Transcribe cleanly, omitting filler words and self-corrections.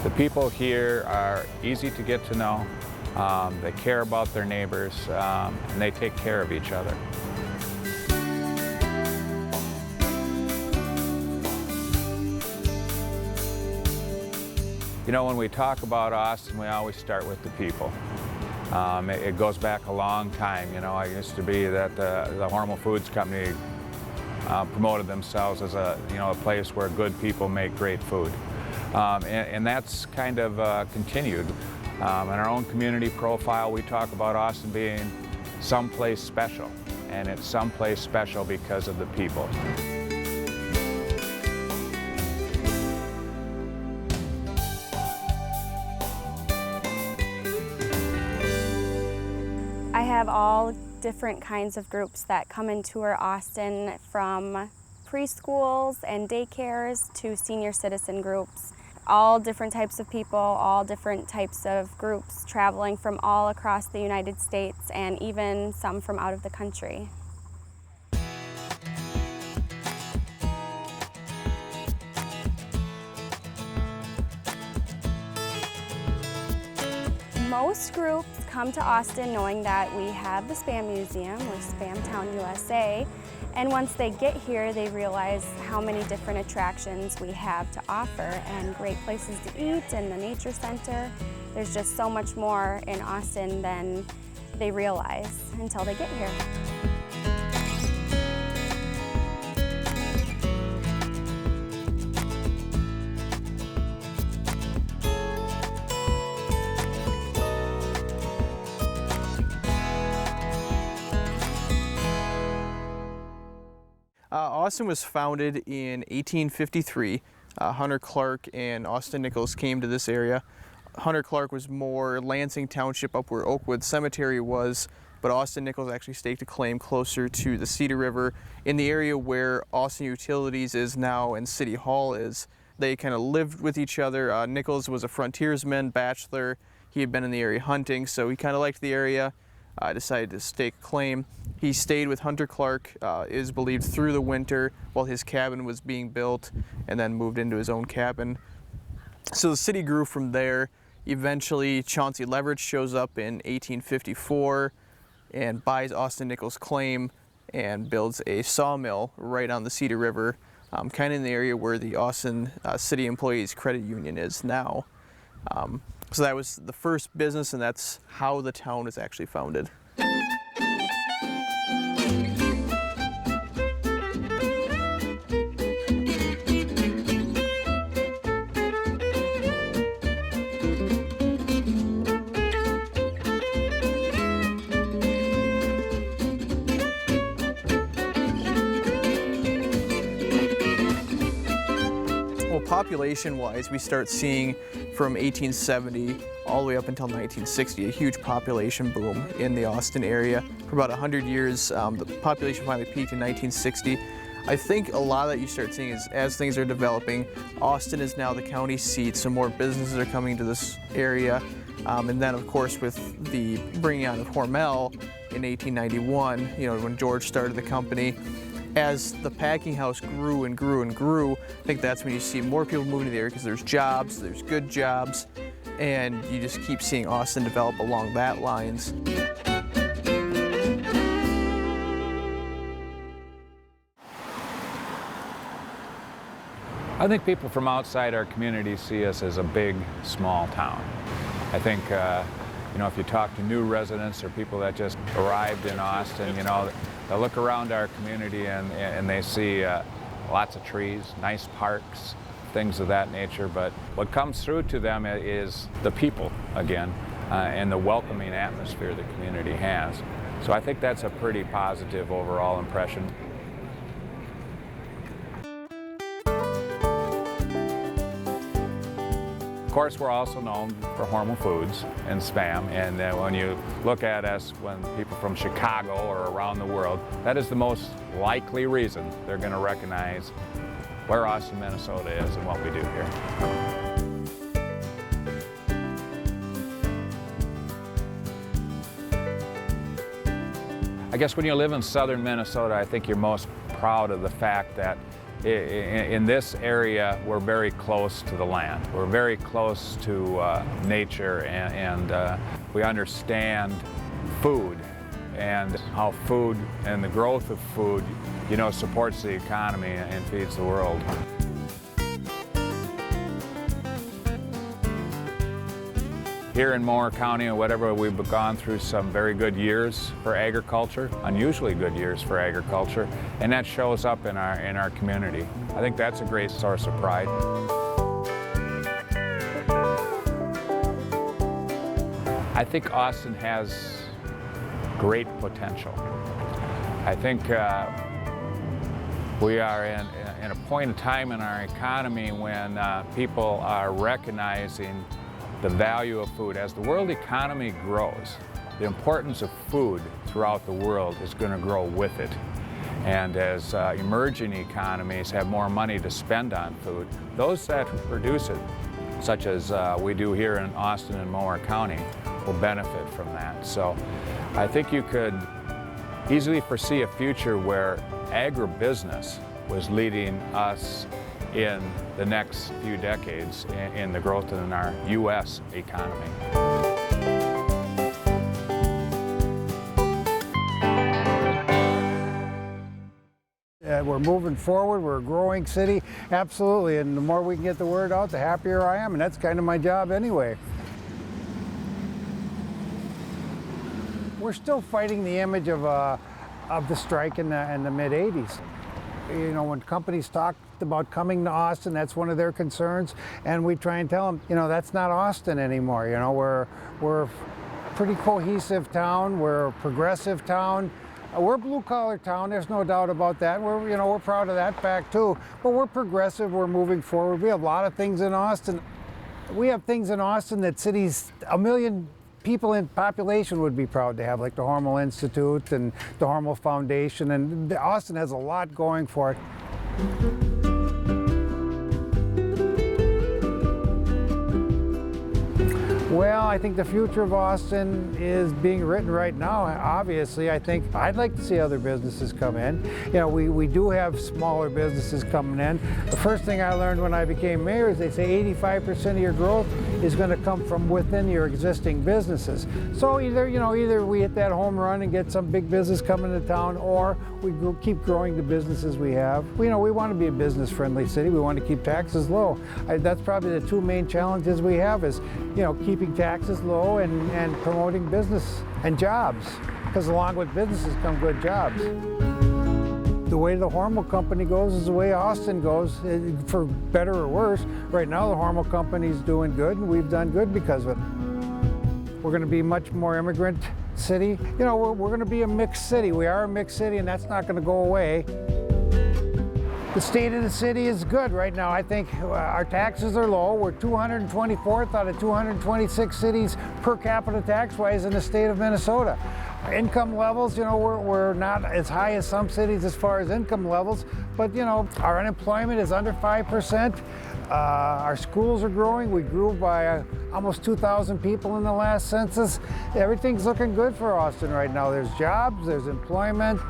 The people here are easy to get to know. They care about their neighbors, and they take care of each other. You know, when we talk about Austin, we always start with the people. It goes back a long time. You know, I used to be that the Hormel Foods Company promoted themselves as a place where good people make great food, and that's kind of continued. In our own community profile, we talk about Austin being someplace special, and it's someplace special because of the people. I have all different kinds of groups that come and tour Austin, from preschools and daycares to senior citizen groups. All different types of people, all different types of groups traveling from all across the United States and even some from out of the country. Most groups come to Austin knowing that we have the Spam Museum, or Spam Town USA, and once they get here, they realize how many different attractions we have to offer and great places to eat and the nature center. There's just so much more in Austin than they realize until they get here. Austin was founded in 1853. Hunter Clark and Austin Nichols came to this area. Hunter Clark was more Lansing Township, up where Oakwood Cemetery was, but Austin Nichols actually staked a claim closer to the Cedar River in the area where Austin Utilities is now and City Hall is. They kind of lived with each other. Nichols was a frontiersman, bachelor. He had been in the area hunting, so he kind of liked the area. Decided to stake a claim. He stayed with Hunter Clark, is believed, through the winter while his cabin was being built, and then moved into his own cabin. So the city grew from there. Eventually, Chauncey Leverett shows up in 1854 and buys Austin Nichols' claim and builds a sawmill right on the Cedar River, kind of in the area where the Austin City Employees Credit Union is now. So that was the first business, and that's how the town was actually founded. Population-wise, we start seeing from 1870 all the way up until 1960 a huge population boom in the Austin area. For about 100 years, the population finally peaked in 1960. I think a lot of that you start seeing is as things are developing, Austin is now the county seat, so more businesses are coming to this area. And then, of course, with the bringing on of Hormel in 1891, when George started the company, as the packing house grew and grew and grew, I think that's when you see more people moving to the area because there's jobs, there's good jobs, and you just keep seeing Austin develop along that lines. I think people from outside our community see us as a big, small town. I think, if you talk to new residents or people that just arrived in Austin, they'll look around our community and they see lots of trees, nice parks, things of that nature. But what comes through to them is the people again, and the welcoming atmosphere the community has. So I think that's a pretty positive overall impression. Of course, we're also known for Hormel Foods and Spam, and when you look at us, when people from Chicago or around the world, that is the most likely reason they're going to recognize where Austin, Minnesota is and what we do here. I guess when you live in southern Minnesota, I think you're most proud of the fact that in this area, we're very close to the land. We're very close to nature, and we understand food and how food and the growth of food, you know, supports the economy and feeds the world. Here in Mower County or whatever, we've gone through some very good years for agriculture, unusually good years for agriculture, and that shows up in our community. I think that's a great source of pride. I think Austin has great potential. I think we are in a point in time in our economy when people are recognizing the value of food. As the world economy grows, the importance of food throughout the world is going to grow with it. And as emerging economies have more money to spend on food, those that produce it, such as we do here in Austin and Mower County, will benefit from that. So I think you could easily foresee a future where agribusiness was leading us in the next few decades in the growth in our U.S. economy. We're moving forward, we're a growing city, absolutely, and the more we can get the word out, the happier I am, and that's kind of my job anyway. We're still fighting the image of the strike in the mid-'80s. You know, when companies talk about coming to Austin, that's one of their concerns, and we try and tell them, you know, that's not Austin anymore. You know, we're a pretty cohesive town, we're a progressive town. We're a blue-collar town, there's no doubt about that. We're proud of that fact too, but we're progressive, we're moving forward. We have a lot of things in Austin. We have things in Austin that cities, 1 million people in population would be proud to have, like the Hormel Institute and the Hormel Foundation, and Austin has a lot going for it. Well, I think the future of Austin is being written right now. Obviously, I think I'd like to see other businesses come in. You know, we do have smaller businesses coming in. The first thing I learned when I became mayor is they say 85% of your growth is going to come from within your existing businesses. So either we hit that home run and get some big business coming to town, or we keep growing the businesses we have. We want to be a business-friendly city. We want to keep taxes low. That's probably the two main challenges we have is, keeping taxes low and promoting business and jobs, because along with businesses come good jobs. The way the Hormel Company goes is the way Austin goes, for better or worse. Right now the Hormel Company's doing good, and we've done good because of it. We're going to be much more immigrant city. We're going to be a mixed city. We are a mixed city, and that's not going to go away. The state of the city is good right now. I think our taxes are low. We're 224th out of 226 cities per capita tax-wise in the state of Minnesota. Income levels, we're not as high as some cities as far as income levels, but our unemployment is under 5%. Our schools are growing. We grew by almost 2,000 people in the last census. Everything's looking good for Austin right now. There's jobs, there's employment.